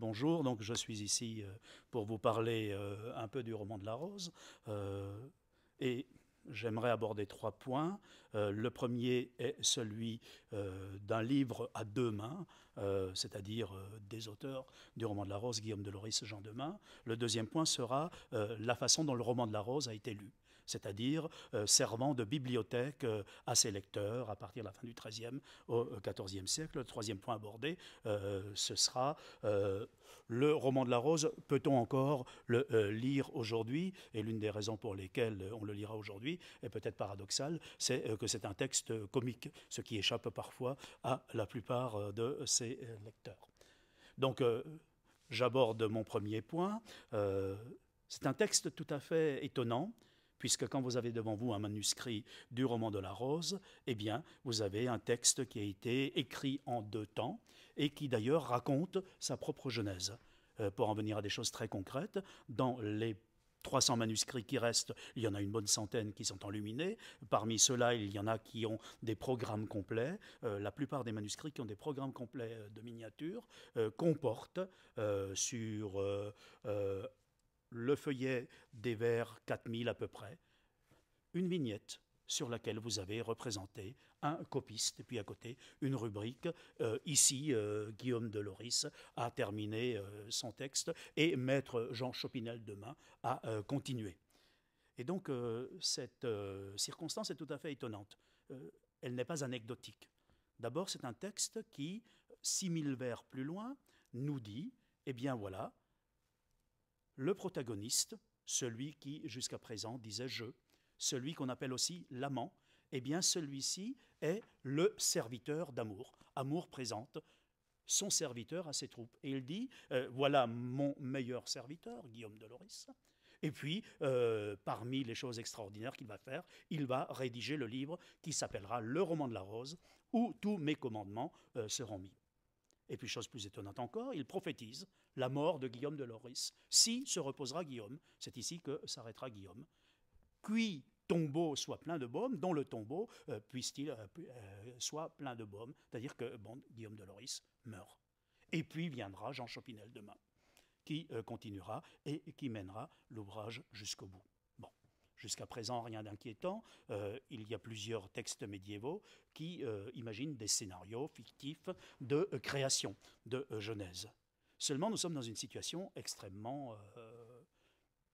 Bonjour, donc je suis ici pour vous parler un peu du roman de la Rose. Et j'aimerais aborder trois points. Le premier est celui d'un livre à deux mains, c'est-à-dire des auteurs du roman de la Rose, Guillaume de Loris, Jean Demain. Le deuxième point sera la façon dont le roman de la Rose a été lu, c'est-à-dire servant de bibliothèque à ses lecteurs à partir de la fin du XIIIe au XIVe siècle. Le troisième point abordé, ce sera le roman de la Rose, peut-on encore le lire aujourd'hui? Et l'une des raisons pour lesquelles on le lira aujourd'hui est peut-être paradoxale, c'est que c'est un texte comique, ce qui échappe parfois à la plupart de ses lecteurs. Donc, j'aborde mon premier point. C'est un texte tout à fait étonnant, puisque quand vous avez devant vous un manuscrit du roman de la Rose, eh bien, vous avez un texte qui a été écrit en deux temps et qui d'ailleurs raconte sa propre genèse. Pour en venir à des choses très concrètes, dans les 300 manuscrits qui restent, il y en a une bonne centaine qui sont enluminés. Parmi ceux-là, il y en a qui ont des programmes complets. La plupart des manuscrits qui ont des programmes complets de miniatures comportent sur le feuillet des vers 4000 à peu près, une vignette sur laquelle vous avez représenté un copiste, et puis à côté une rubrique. Ici, Guillaume de Loris a terminé son texte, et maître Jean Chopinel demain a continué. Et donc, cette circonstance est tout à fait étonnante. Elle n'est pas anecdotique. D'abord, c'est un texte qui, 6000 vers plus loin, nous dit, eh bien voilà, le protagoniste, celui qui jusqu'à présent disait je, celui qu'on appelle aussi l'amant, eh bien celui-ci est le serviteur d'amour. Amour présente son serviteur à ses troupes. Et il dit, voilà mon meilleur serviteur, Guillaume de Loris. Et puis, parmi les choses extraordinaires qu'il va faire, il va rédiger le livre qui s'appellera Le roman de la Rose, où tous mes commandements seront mis. Et puis, chose plus étonnante encore, il prophétise la mort de Guillaume de Loris. Si se reposera Guillaume, c'est ici que s'arrêtera Guillaume. Qui tombeau soit plein de baume, dont le tombeau puisse-t-il soit plein de baume, c'est-à-dire que bon, Guillaume de Loris meurt. Et puis viendra Jean Chopinel demain, qui continuera et qui mènera l'ouvrage jusqu'au bout. Bon, jusqu'à présent, rien d'inquiétant. Il y a plusieurs textes médiévaux qui imaginent des scénarios fictifs de création, de genèse. Seulement, nous sommes dans une situation extrêmement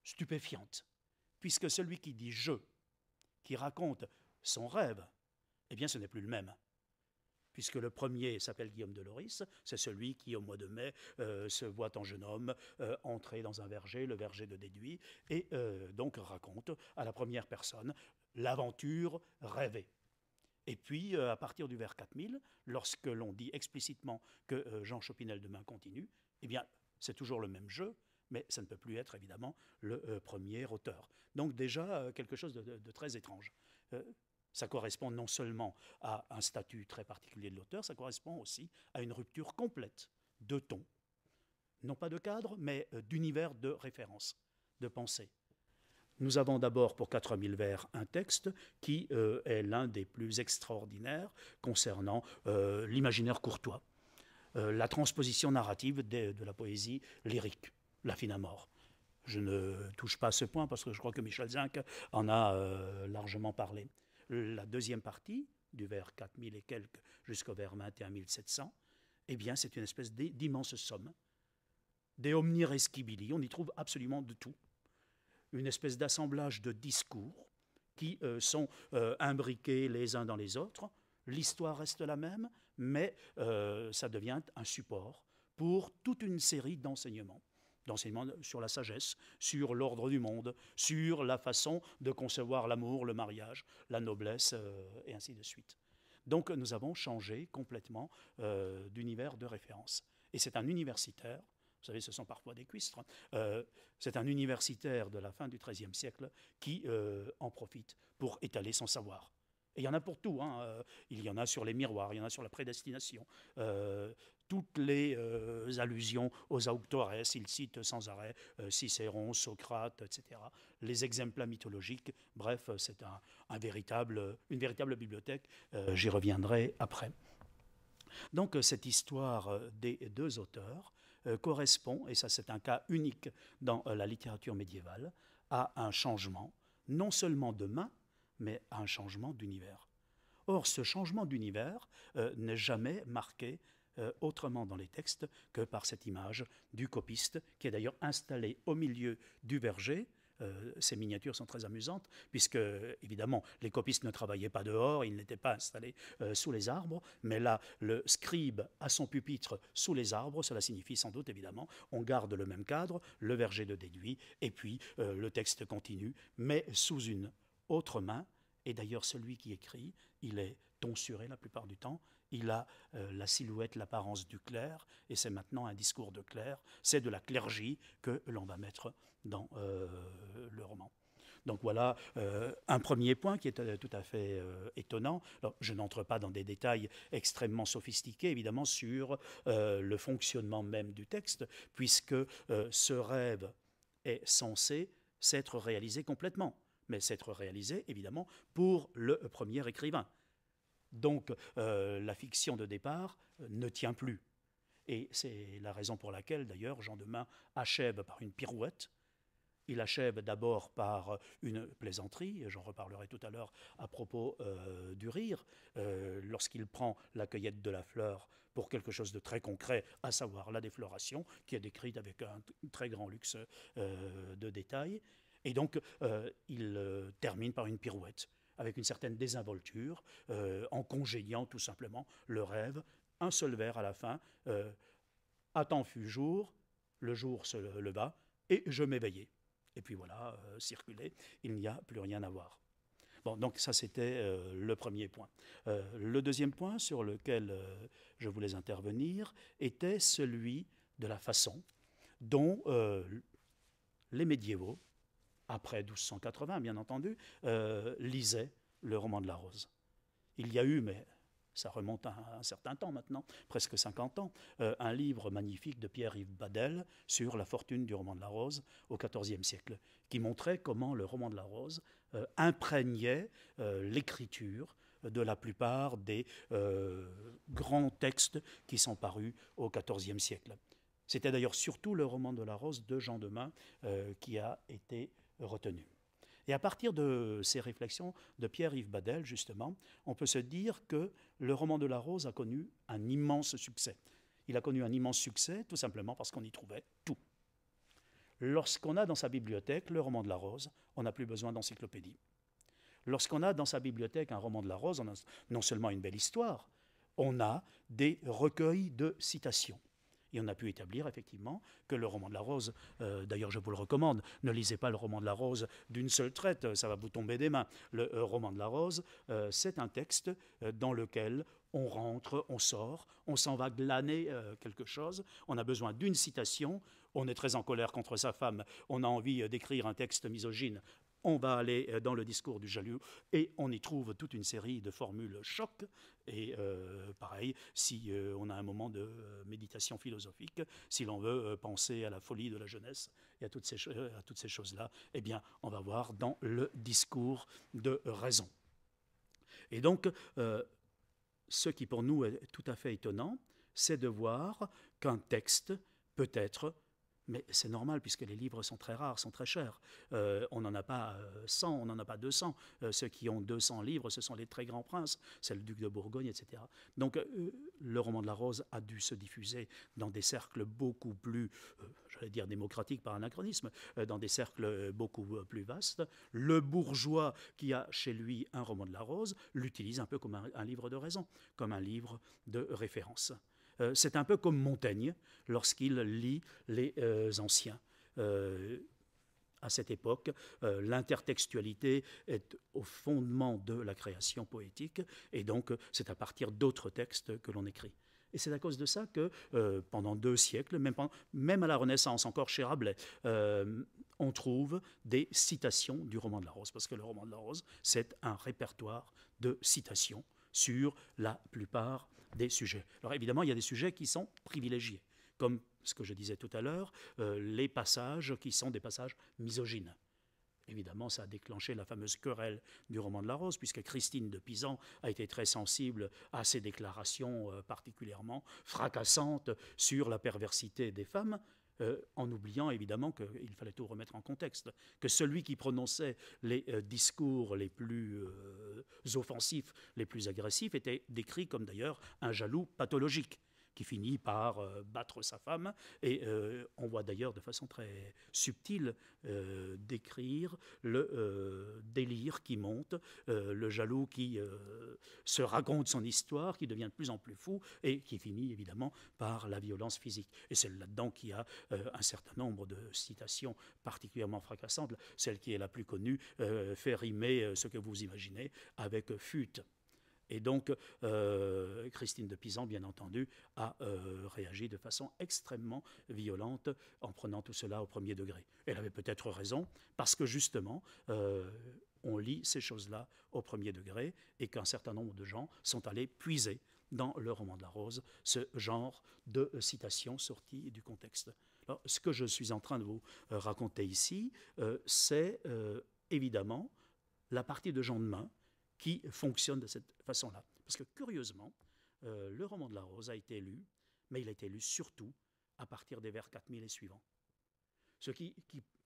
stupéfiante, puisque celui qui dit « je », qui raconte son rêve, eh bien ce n'est plus le même. Puisque le premier s'appelle Guillaume de Loris, c'est celui qui, au mois de mai, se voit en jeune homme entrer dans un verger, le verger de Déduis, et donc raconte à la première personne l'aventure rêvée. Et puis, à partir du vers 4000, lorsque l'on dit explicitement que Jean Chopinel demain continue, eh bien, c'est toujours le même jeu, mais ça ne peut plus être évidemment le premier auteur. Donc déjà, quelque chose de très étrange. Ça correspond non seulement à un statut très particulier de l'auteur, ça correspond aussi à une rupture complète de ton. Non pas de cadre, mais d'univers de référence, de pensée. Nous avons d'abord pour 4000 vers un texte qui est l'un des plus extraordinaires concernant l'imaginaire courtois, la transposition narrative de la poésie lyrique, La fine à mort. Je ne touche pas à ce point parce que je crois que Michel Zinc en a largement parlé. La deuxième partie, du vers 4000 et quelques jusqu'au vers 21 700, eh bien c'est une espèce d'immense somme. Des omni rescibili, on y trouve absolument de tout. Une espèce d'assemblage de discours qui sont imbriqués les uns dans les autres. L'histoire reste la même, mais ça devient un support pour toute une série d'enseignements sur la sagesse, sur l'ordre du monde, sur la façon de concevoir l'amour, le mariage, la noblesse, et ainsi de suite. Donc nous avons changé complètement d'univers de référence. Et c'est un universitaire, vous savez, ce sont parfois des cuistres, c'est un universitaire de la fin du XIIIe siècle qui en profite pour étaler son savoir. Et il y en a pour tout, hein. Il y en a sur les miroirs, il y en a sur la prédestination. Toutes les allusions aux auctores, il cite sans arrêt Cicéron, Socrate, etc. Les exemples mythologiques, bref, c'est une véritable bibliothèque. J'y reviendrai après. Donc cette histoire des deux auteurs correspond, et ça c'est un cas unique dans la littérature médiévale, à un changement, non seulement de main, mais à un changement d'univers. Or, ce changement d'univers n'est jamais marqué autrement dans les textes que par cette image du copiste, qui est d'ailleurs installé au milieu du verger. Ces miniatures sont très amusantes, puisque, évidemment, les copistes ne travaillaient pas dehors, ils n'étaient pas installés sous les arbres, mais là, le scribe a son pupitre sous les arbres, cela signifie sans doute, évidemment, on garde le même cadre, le verger de déduit, et puis le texte continue, mais sous une autre main, et d'ailleurs celui qui écrit, il est tonsuré la plupart du temps, il a la silhouette, l'apparence du clerc, et c'est maintenant un discours de clerc, c'est de la clergie que l'on va mettre dans le roman. Donc voilà un premier point qui est tout à fait étonnant. Alors, je n'entre pas dans des détails extrêmement sophistiqués, évidemment, sur le fonctionnement même du texte, puisque ce rêve est censé s'être réalisé complètement, mais s'être réalisé, évidemment, pour le premier écrivain. Donc la fiction de départ ne tient plus. Et c'est la raison pour laquelle, d'ailleurs, Jean Demain achève par une pirouette. Il achève d'abord par une plaisanterie, j'en reparlerai tout à l'heure à propos du rire, lorsqu'il prend la cueillette de la fleur pour quelque chose de très concret, à savoir la défloration, qui est décrite avec un très grand luxe de détails. Et donc, il termine par une pirouette, avec une certaine désinvolture, en congédiant tout simplement le rêve. Un seul vers à la fin, à temps fut jour, le jour se leva, et je m'éveillai. Et puis voilà, circuler, il n'y a plus rien à voir. Bon, donc ça c'était le premier point. Le deuxième point sur lequel je voulais intervenir était celui de la façon dont les médiévaux, après 1280 bien entendu, lisaient le roman de la Rose. Il y a eu, mais ça remonte à un certain temps maintenant, presque 50 ans, un livre magnifique de Pierre-Yves Badel sur la fortune du roman de la Rose au XIVe siècle, qui montrait comment le roman de la Rose imprégnait l'écriture de la plupart des grands textes qui sont parus au XIVe siècle. C'était d'ailleurs surtout le roman de la Rose de Jean Demain qui a été retenu. Et à partir de ces réflexions de Pierre-Yves Badel, justement, on peut se dire que le roman de la Rose a connu un immense succès. Il a connu un immense succès tout simplement parce qu'on y trouvait tout. Lorsqu'on a dans sa bibliothèque le roman de la Rose, on n'a plus besoin d'encyclopédie. Lorsqu'on a dans sa bibliothèque un roman de la Rose, on a non seulement une belle histoire, on a des recueils de citations. Et on a pu établir effectivement que le roman de la Rose, d'ailleurs je vous le recommande, ne lisez pas le roman de la Rose d'une seule traite, ça va vous tomber des mains. Le roman de la Rose, c'est un texte dans lequel on rentre, on sort, on s'en va glaner quelque chose, on a besoin d'une citation, on est très en colère contre sa femme, on a envie d'écrire un texte misogyne, on va aller dans le discours du jaloux et on y trouve toute une série de formules choc. Et pareil, si on a un moment de méditation philosophique, si l'on veut penser à la folie de la jeunesse et à toutes ces choses-là, eh bien, on va voir dans le discours de raison. Et donc, ce qui pour nous est tout à fait étonnant, c'est de voir qu'un texte peut être... Mais c'est normal puisque les livres sont très rares, sont très chers. On n'en a pas 100, on n'en a pas 200. Ceux qui ont 200 livres, ce sont les très grands princes, c'est le duc de Bourgogne, etc. Donc le roman de la Rose a dû se diffuser dans des cercles beaucoup plus, j'allais dire démocratiques par anachronisme, dans des cercles beaucoup plus vastes. Le bourgeois qui a chez lui un roman de la Rose l'utilise un peu comme un livre de raison, comme un livre de référence. C'est un peu comme Montaigne lorsqu'il lit les anciens. À cette époque, l'intertextualité est au fondement de la création poétique et donc c'est à partir d'autres textes que l'on écrit. Et c'est à cause de ça que pendant 2 siècles, même à la Renaissance, encore chez Rabelais, on trouve des citations du roman de la Rose, parce que le roman de la Rose, c'est un répertoire de citations sur la plupart des sujets. Alors évidemment, il y a des sujets qui sont privilégiés, comme ce que je disais tout à l'heure, les passages qui sont des passages misogynes. Évidemment, ça a déclenché la fameuse querelle du roman de la Rose, puisque Christine de Pisan a été très sensible à ces déclarations particulièrement fracassantes sur la perversité des femmes, en oubliant évidemment qu'il fallait tout remettre en contexte, que celui qui prononçait les discours les plus offensifs, les plus agressifs, était décrit comme d'ailleurs un jaloux pathologique, qui finit par battre sa femme. Et on voit d'ailleurs de façon très subtile décrire le délire qui monte, le jaloux qui se raconte son histoire, qui devient de plus en plus fou et qui finit évidemment par la violence physique. Et c'est là-dedans qu'il y a un certain nombre de citations particulièrement fracassantes. Celle qui est la plus connue fait rimer ce que vous imaginez avec fut. Et donc, Christine de Pisan, bien entendu, a réagi de façon extrêmement violente en prenant tout cela au premier degré. Elle avait peut-être raison, parce que justement, on lit ces choses-là au premier degré, et qu'un certain nombre de gens sont allés puiser dans le roman de la Rose ce genre de citations sorties du contexte. Alors, ce que je suis en train de vous raconter ici, c'est évidemment la partie de Jean de Meun, qui fonctionne de cette façon-là. Parce que curieusement, le roman de la Rose a été lu, mais il a été lu surtout à partir des vers 4000 et suivants. Ce qui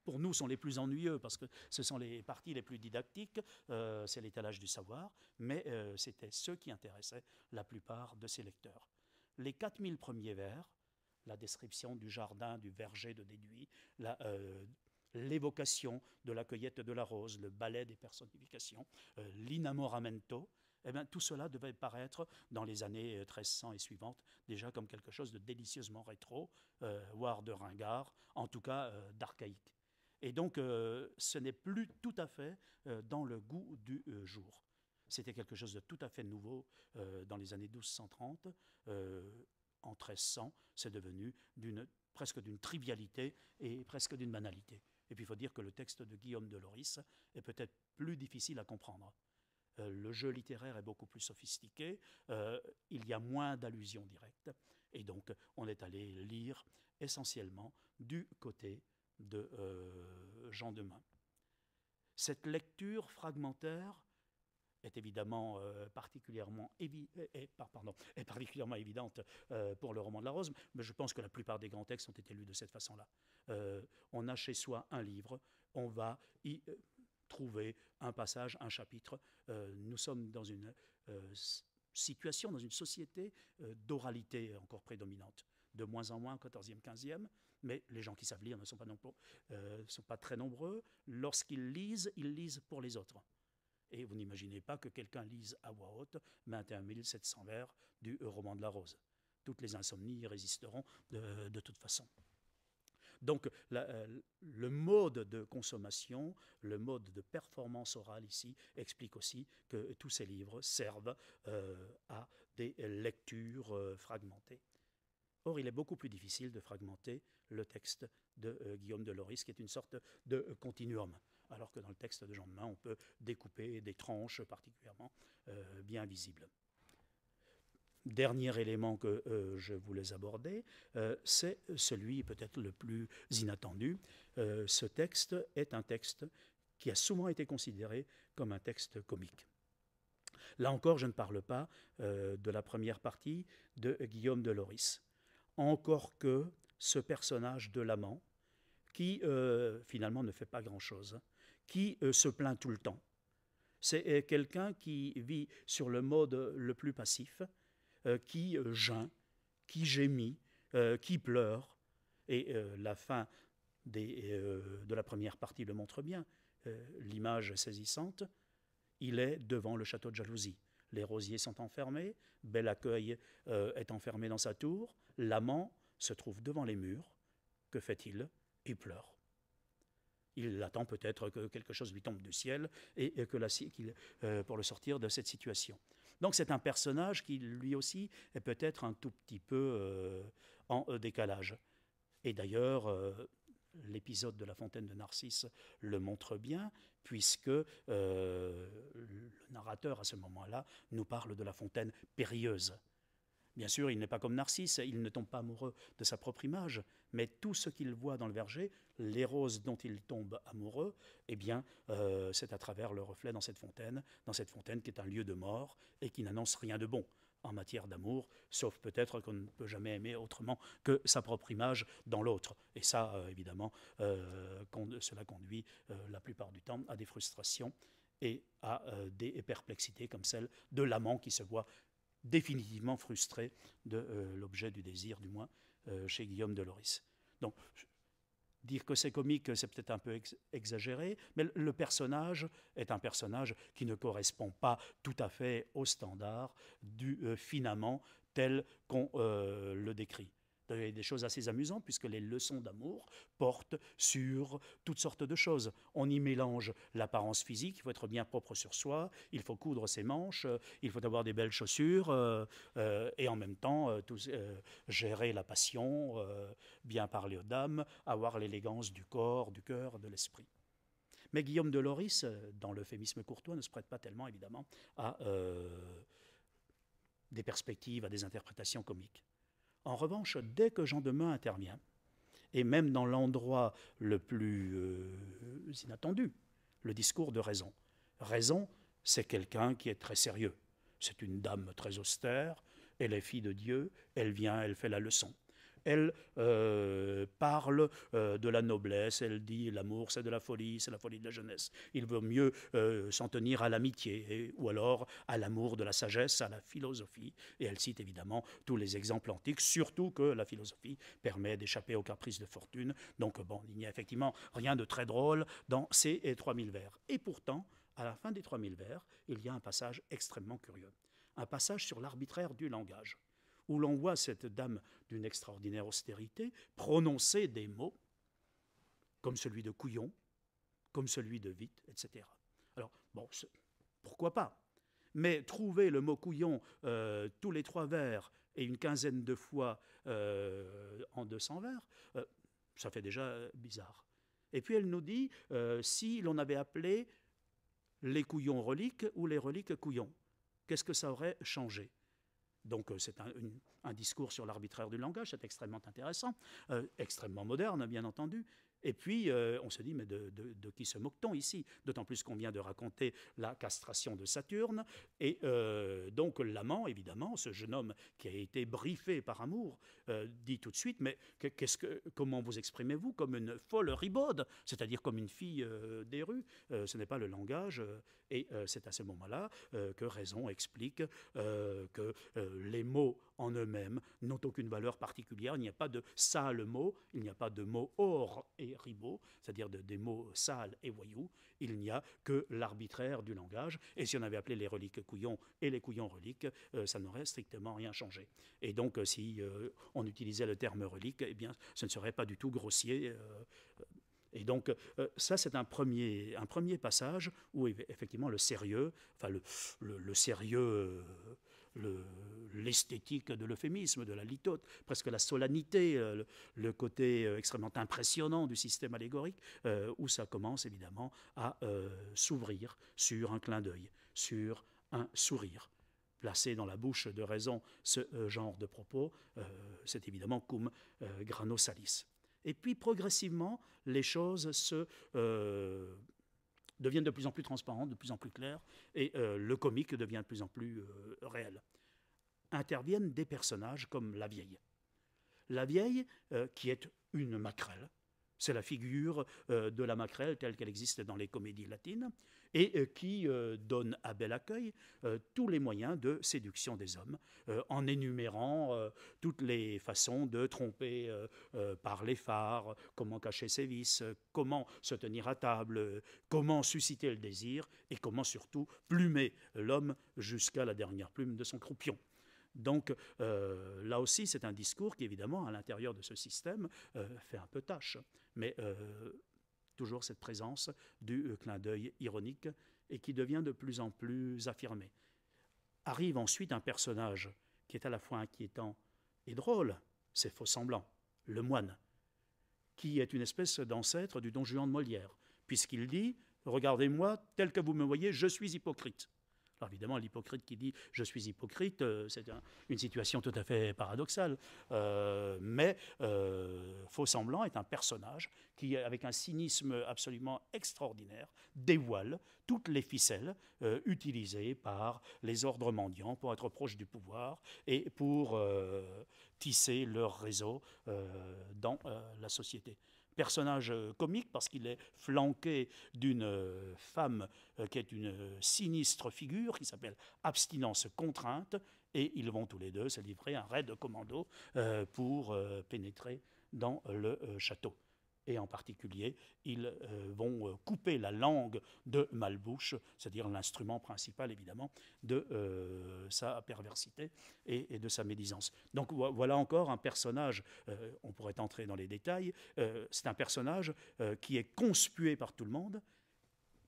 pour nous, sont les plus ennuyeux, parce que ce sont les parties les plus didactiques, c'est l'étalage du savoir, mais c'était ceux qui intéressaient la plupart de ses lecteurs. Les 4000 premiers vers, la description du jardin, du verger de Déduit, l'évocation de la cueillette de la rose, le ballet des personnifications, l'inamoramento, eh bien, tout cela devait paraître dans les années 1300 et suivantes déjà comme quelque chose de délicieusement rétro, voire de ringard, en tout cas d'archaïque. Et donc ce n'est plus tout à fait dans le goût du jour. C'était quelque chose de tout à fait nouveau dans les années 1230. En 1300, c'est devenu presque d'une trivialité et presque d'une banalité. Et puis il faut dire que le texte de Guillaume de Loris est peut-être plus difficile à comprendre. Le jeu littéraire est beaucoup plus sophistiqué, il y a moins d'allusions directes, et donc on est allé lire essentiellement du côté de Jean de Meun. Cette lecture fragmentaire est évidemment particulièrement évidente pour le roman de la Rose, mais je pense que la plupart des grands textes ont été lus de cette façon-là. On a chez soi un livre, on va y trouver un passage, un chapitre. Nous sommes dans une situation, dans une société d'oralité encore prédominante, de moins en moins, 14e, 15e, mais les gens qui savent lire ne sont pas très nombreux. Lorsqu'ils lisent, ils lisent pour les autres. Et vous n'imaginez pas que quelqu'un lise à voix haute 21 700 vers du roman de la Rose. Toutes les insomnies y résisteront de toute façon. Donc le mode de consommation, le mode de performance orale ici explique aussi que tous ces livres servent à des lectures fragmentées. Or, il est beaucoup plus difficile de fragmenter le texte de Guillaume de Loris, qui est une sorte de continuum, alors que dans le texte de Jean de Meun, on peut découper des tranches particulièrement bien visibles. Dernier élément que je voulais aborder, c'est celui peut-être le plus inattendu. Ce texte est un texte qui a souvent été considéré comme un texte comique. Là encore, je ne parle pas de la première partie de Guillaume de Loris. Encore que ce personnage de l'amant, qui finalement ne fait pas grand-chose, qui se plaint tout le temps. C'est quelqu'un qui vit sur le mode le plus passif, qui geint, qui gémit, qui pleure. Et la fin de la première partie le montre bien. L'image saisissante, il est devant le château de Jalousie. Les rosiers sont enfermés, Bel Accueil est enfermé dans sa tour, l'amant se trouve devant les murs. Que fait-il? Il pleure. Il attend peut-être que quelque chose lui tombe du ciel et pour le sortir de cette situation. Donc c'est un personnage qui lui aussi est peut-être un tout petit peu en décalage. Et d'ailleurs, l'épisode de la fontaine de Narcisse le montre bien, puisque le narrateur à ce moment-là nous parle de la fontaine périlleuse. Bien sûr, il n'est pas comme Narcisse, il ne tombe pas amoureux de sa propre image, mais tout ce qu'il voit dans le verger, les roses dont il tombe amoureux, eh bien, c'est à travers le reflet dans cette fontaine qui est un lieu de mort et qui n'annonce rien de bon en matière d'amour, sauf peut-être qu'on ne peut jamais aimer autrement que sa propre image dans l'autre. Et ça, évidemment, cela conduit la plupart du temps à des frustrations et à des perplexités comme celle de l'amant qui se voit définitivement frustré de l'objet du désir, du moins chez Guillaume de Loris. Donc, dire que c'est comique, c'est peut-être un peu exagéré, mais le personnage est un personnage qui ne correspond pas tout à fait au standard du finament tel qu'on le décrit. Il y a des choses assez amusantes puisque les leçons d'amour portent sur toutes sortes de choses. On y mélange l'apparence physique, il faut être bien propre sur soi, il faut coudre ses manches, il faut avoir des belles chaussures et en même temps gérer la passion, bien parler aux dames, avoir l'élégance du corps, du cœur, de l'esprit. Mais Guillaume de Loris, dans l'euphémisme courtois, ne se prête pas tellement évidemment à des perspectives, à des interprétations comiques. En revanche, dès que Jean de Meun intervient, et même dans l'endroit le plus inattendu, le discours de Raison. Raison, c'est quelqu'un qui est très sérieux. C'est une dame très austère, elle est fille de Dieu, elle vient, elle fait la leçon. Elle parle de la noblesse, elle dit l'amour c'est de la folie de la jeunesse. Il vaut mieux s'en tenir à l'amitié ou alors à l'amour de la sagesse, à la philosophie. Et elle cite évidemment tous les exemples antiques, surtout que la philosophie permet d'échapper aux caprices de fortune. Donc bon, il n'y a effectivement rien de très drôle dans ces 3000 vers. Et pourtant, à la fin des 3000 vers, il y a un passage extrêmement curieux. Un passage sur l'arbitraire du langage, où l'on voit cette dame d'une extraordinaire austérité prononcer des mots comme celui de couillon, comme celui de vite, etc. Alors, bon, pourquoi pas? Mais trouver le mot couillon tous les 3 vers et une quinzaine de fois en 200 vers, ça fait déjà bizarre. Et puis elle nous dit si l'on avait appelé les couillons reliques ou les reliques couillons, qu'est-ce que ça aurait changé? Donc c'est un discours sur l'arbitraire du langage, c'est extrêmement intéressant, extrêmement moderne bien entendu. Et puis on se dit mais de qui se moque-t-on ici? D'autant plus qu'on vient de raconter la castration de Saturne. Et donc l'amant, évidemment, ce jeune homme qui a été briefé par amour, dit tout de suite mais comment vous exprimez-vous? Comme une folle ribaude, c'est-à-dire comme une fille des rues. Ce n'est pas le langage. Et c'est à ce moment-là que Raison explique que les mots en eux-mêmes n'ont aucune valeur particulière. Il n'y a pas de sale mot, il n'y a pas de mots or et ribot, c'est-à-dire des mots sales et voyous. Il n'y a que l'arbitraire du langage. Et si on avait appelé les reliques couillons et les couillons reliques, ça n'aurait strictement rien changé. Et donc, si on utilisait le terme relique, eh bien, ce ne serait pas du tout grossier. Et donc, ça, c'est un premier passage où, effectivement, le sérieux, enfin, le sérieux, l'esthétique de l'euphémisme, de la litote, presque la solennité, le côté extrêmement impressionnant du système allégorique, où ça commence, évidemment, à s'ouvrir sur un clin d'œil, sur un sourire. Placer dans la bouche de Raison ce genre de propos, c'est évidemment cum grano salis. Et puis progressivement, les choses deviennent de plus en plus transparentes, de plus en plus claires, et le comique devient de plus en plus réel. Interviennent des personnages comme la vieille. La vieille, qui est une maquerelle, c'est la figure de la maquerelle telle qu'elle existe dans les comédies latines, et qui donne à bel accueil tous les moyens de séduction des hommes, en énumérant toutes les façons de tromper par les phares, comment cacher ses vices, comment se tenir à table, comment susciter le désir, et comment surtout plumer l'homme jusqu'à la dernière plume de son croupion. Donc là aussi, c'est un discours qui, évidemment, à l'intérieur de ce système, fait un peu tâche. Mais toujours cette présence du clin d'œil ironique et qui devient de plus en plus affirmé. Arrive ensuite un personnage qui est à la fois inquiétant et drôle, c'est Faux-Semblant, le moine, qui est une espèce d'ancêtre du Don Juan de Molière, puisqu'il dit « Regardez-moi, tel que vous me voyez, je suis hypocrite ». Alors évidemment, l'hypocrite qui dit « je suis hypocrite », c'est une situation tout à fait paradoxale. Mais Faux-Semblant est un personnage qui, avec un cynisme absolument extraordinaire, dévoile toutes les ficelles utilisées par les ordres mendiants pour être proches du pouvoir et pour tisser leur réseau dans la société. Personnage comique parce qu'il est flanqué d'une femme qui est une sinistre figure qui s'appelle Abstinence Contrainte, et ils vont tous les deux se livrer un raid commando pour pénétrer dans le château. Et en particulier, ils vont couper la langue de Malbouche, c'est-à-dire l'instrument principal, évidemment, de sa perversité et de sa médisance. Donc voilà encore un personnage, on pourrait entrer dans les détails, c'est un personnage qui est conspué par tout le monde,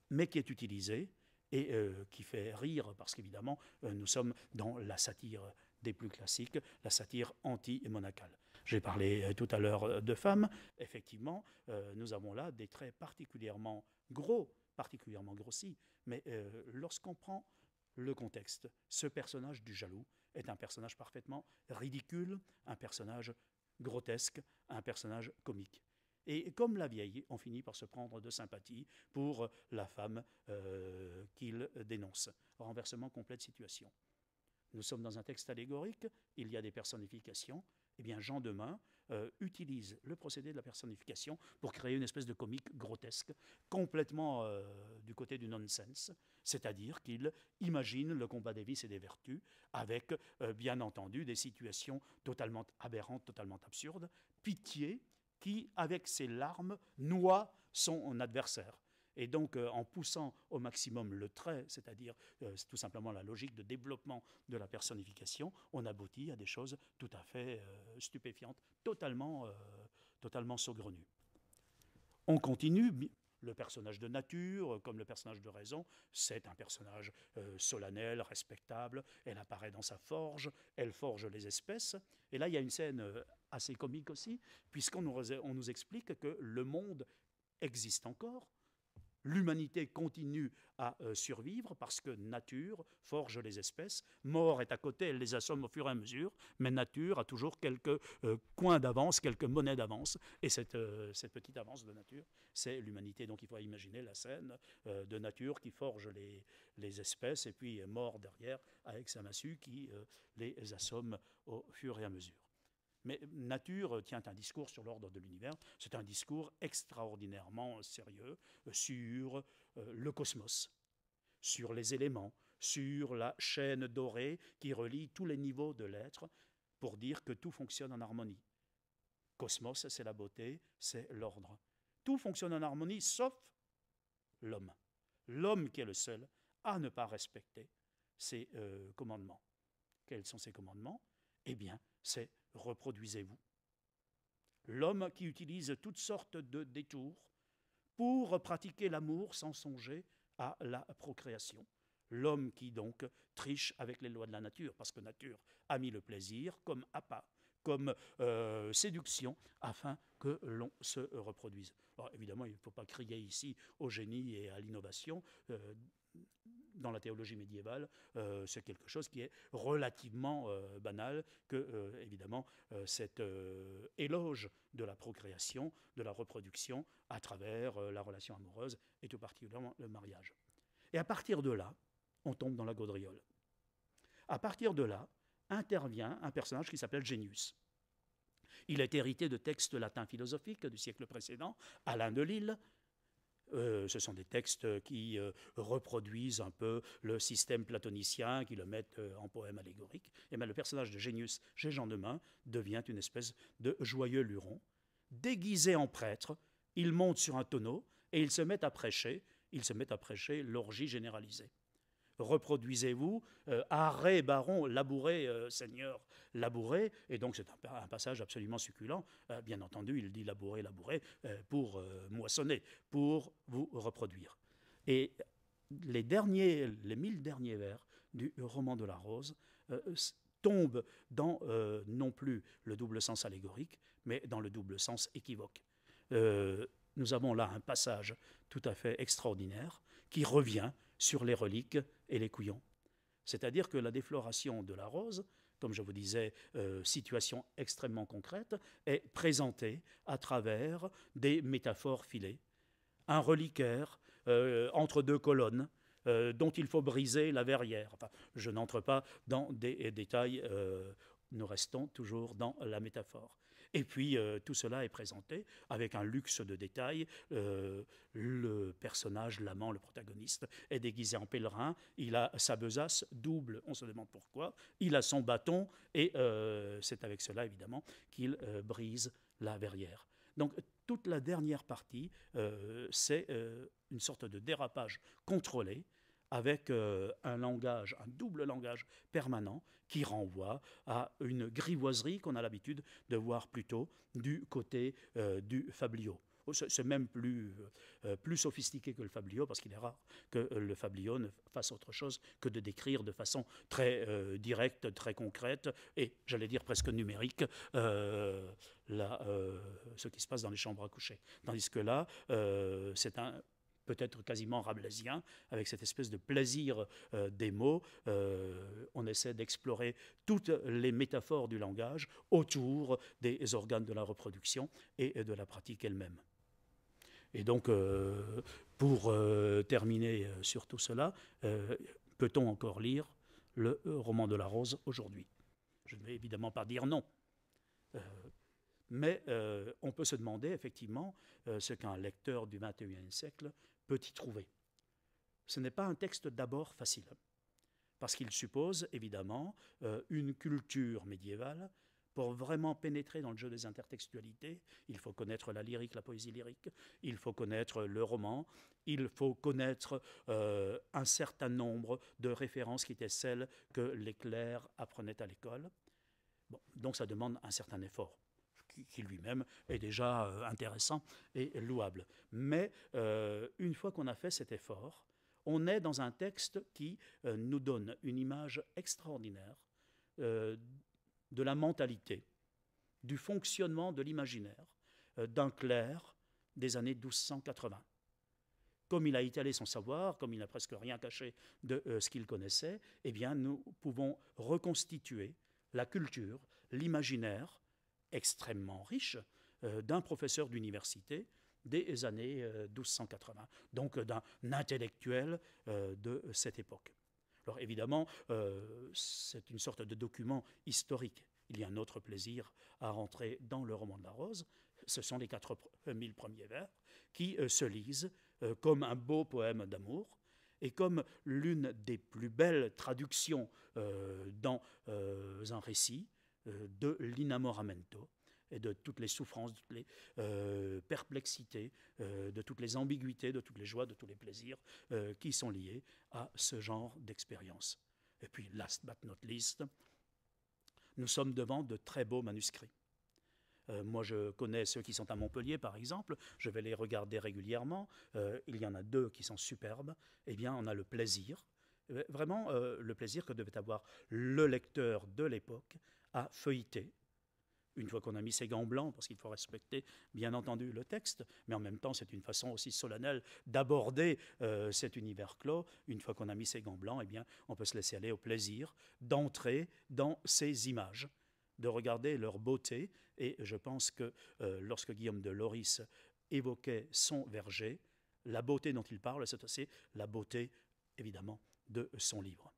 mais qui est utilisé et qui fait rire, parce qu'évidemment, nous sommes dans la satire des plus classiques, la satire anti-monacale. J'ai parlé tout à l'heure de femmes. Effectivement, nous avons là des traits particulièrement gros, particulièrement grossis. Mais lorsqu'on prend le contexte, ce personnage du jaloux est un personnage parfaitement ridicule, un personnage grotesque, un personnage comique. Et comme la vieille, on finit par se prendre de sympathie pour la femme qu'il dénonce. Renversement complet de situation. Nous sommes dans un texte allégorique, il y a des personnifications. Eh bien, Jean Demain utilise le procédé de la personnification pour créer une espèce de comique grotesque, complètement du côté du nonsense, c'est-à-dire qu'il imagine le combat des vices et des vertus avec, bien entendu, des situations totalement aberrantes, totalement absurdes, Pitié qui, avec ses larmes, noie son adversaire. Et donc, en poussant au maximum le trait, c'est-à-dire tout simplement la logique de développement de la personnification, on aboutit à des choses tout à fait stupéfiantes, totalement saugrenues. On continue. Le personnage de nature, comme le personnage de raison, c'est un personnage solennel, respectable. Elle apparaît dans sa forge, elle forge les espèces. Et là, il y a une scène assez comique aussi, puisqu'on nous explique que le monde existe encore. L'humanité continue à survivre parce que nature forge les espèces. Mort est à côté, elle les assomme au fur et à mesure, mais nature a toujours quelques coins d'avance, quelques monnaies d'avance. Et cette petite avance de nature, c'est l'humanité. Donc il faut imaginer la scène de nature qui forge les espèces et puis mort derrière avec sa massue qui les assomme au fur et à mesure. Mais Nature tient un discours sur l'ordre de l'univers. C'est un discours extraordinairement sérieux sur le cosmos, sur les éléments, sur la chaîne dorée qui relie tous les niveaux de l'être pour dire que tout fonctionne en harmonie. Cosmos, c'est la beauté, c'est l'ordre. Tout fonctionne en harmonie sauf l'homme. L'homme qui est le seul à ne pas respecter ses commandements. Quels sont ces commandements? Eh bien, c'est reproduisez-vous. L'homme qui utilise toutes sortes de détours pour pratiquer l'amour sans songer à la procréation. L'homme qui donc triche avec les lois de la nature, parce que nature a mis le plaisir comme appât, comme séduction, afin que l'on se reproduise. Alors, évidemment, il ne faut pas crier ici au génie et à l'innovation. Dans la théologie médiévale, c'est quelque chose qui est relativement banal, que, évidemment, cet éloge de la procréation, de la reproduction, à travers la relation amoureuse, et tout particulièrement le mariage. Et à partir de là, on tombe dans la gaudriole. À partir de là, intervient un personnage qui s'appelle Génius. Il est hérité de textes latins philosophiques du siècle précédent, Alain de Lille. Ce sont des textes qui reproduisent un peu le système platonicien, qui le mettent en poème allégorique. Et bien le personnage de Génius chez Jean Demain devient une espèce de joyeux luron. Déguisé en prêtre, il monte sur un tonneau et il se met à prêcher l'orgie généralisée. Reproduisez-vous, arrêt, baron, labourez, seigneur, labourez. Et donc c'est un passage absolument succulent. Bien entendu, il dit labourez, labourez, pour moissonner, pour vous reproduire. Et les 1000 derniers vers du roman de la Rose tombent dans non plus le double sens allégorique, mais dans le double sens équivoque. Nous avons là un passage tout à fait extraordinaire qui revient sur les reliques et les couillons. C'est-à-dire que la défloration de la rose, comme je vous disais, situation extrêmement concrète, est présentée à travers des métaphores filées. Un reliquaire entre deux colonnes, dont il faut briser la verrière. Enfin, je n'entre pas dans des détails, nous restons toujours dans la métaphore. Et puis tout cela est présenté avec un luxe de détails. Le personnage, l'amant, le protagoniste, est déguisé en pèlerin. Il a sa besace double, on se demande pourquoi. Il a son bâton et c'est avec cela évidemment qu'il brise la verrière. Donc toute la dernière partie, c'est une sorte de dérapage contrôlé avec un langage, un double langage permanent qui renvoie à une grivoiserie qu'on a l'habitude de voir plutôt du côté du fabliau. C'est même plus sophistiqué que le fabliau, parce qu'il est rare que le fabliau ne fasse autre chose que de décrire de façon très directe, très concrète, et j'allais dire presque numérique, ce qui se passe dans les chambres à coucher. Tandis que là, c'est peut-être quasiment rabelaisien, avec cette espèce de plaisir des mots. On essaie d'explorer toutes les métaphores du langage autour des organes de la reproduction et de la pratique elle-même. Et donc, pour terminer sur tout cela, peut-on encore lire le roman de la rose aujourd'hui? Je ne vais évidemment pas dire non. Mais on peut se demander effectivement ce qu'un lecteur du XXIe siècle peut y trouver. Ce n'est pas un texte d'abord facile, parce qu'il suppose évidemment une culture médiévale. Pour vraiment pénétrer dans le jeu des intertextualités, il faut connaître la lyrique, la poésie lyrique, il faut connaître le roman, il faut connaître un certain nombre de références qui étaient celles que les clercs apprenaient à l'école. Bon, donc ça demande un certain effort, qui lui-même est déjà intéressant et louable. Mais une fois qu'on a fait cet effort, on est dans un texte qui nous donne une image extraordinaire de la mentalité, du fonctionnement de l'imaginaire d'un clerc des années 1280. Comme il a étalé son savoir, comme il n'a presque rien caché de ce qu'il connaissait, eh bien nous pouvons reconstituer la culture, l'imaginaire extrêmement riche d'un professeur d'université des années 1280, donc d'un intellectuel de cette époque. Alors évidemment, c'est une sorte de document historique. Il y a un autre plaisir à rentrer dans le roman de la rose, ce sont les 4000 premiers vers qui se lisent comme un beau poème d'amour et comme l'une des plus belles traductions dans un récit de l'inamoramento et de toutes les souffrances, de toutes les perplexités, de toutes les ambiguïtés, de toutes les joies, de tous les plaisirs qui sont liés à ce genre d'expérience. Et puis, last but not least, nous sommes devant de très beaux manuscrits. Moi, je connais ceux qui sont à Montpellier, par exemple. Je vais les regarder régulièrement. Il y en a 2 qui sont superbes. Eh bien, on a le plaisir, vraiment le plaisir que devait avoir le lecteur de l'époque à feuilleter. Une fois qu'on a mis ses gants blancs, parce qu'il faut respecter bien entendu le texte, mais en même temps c'est une façon aussi solennelle d'aborder cet univers clos. Une fois qu'on a mis ses gants blancs, eh bien, on peut se laisser aller au plaisir d'entrer dans ces images, de regarder leur beauté. Et je pense que lorsque Guillaume de Lorris évoquait son verger, la beauté dont il parle, c'est aussi la beauté évidemment de son livre.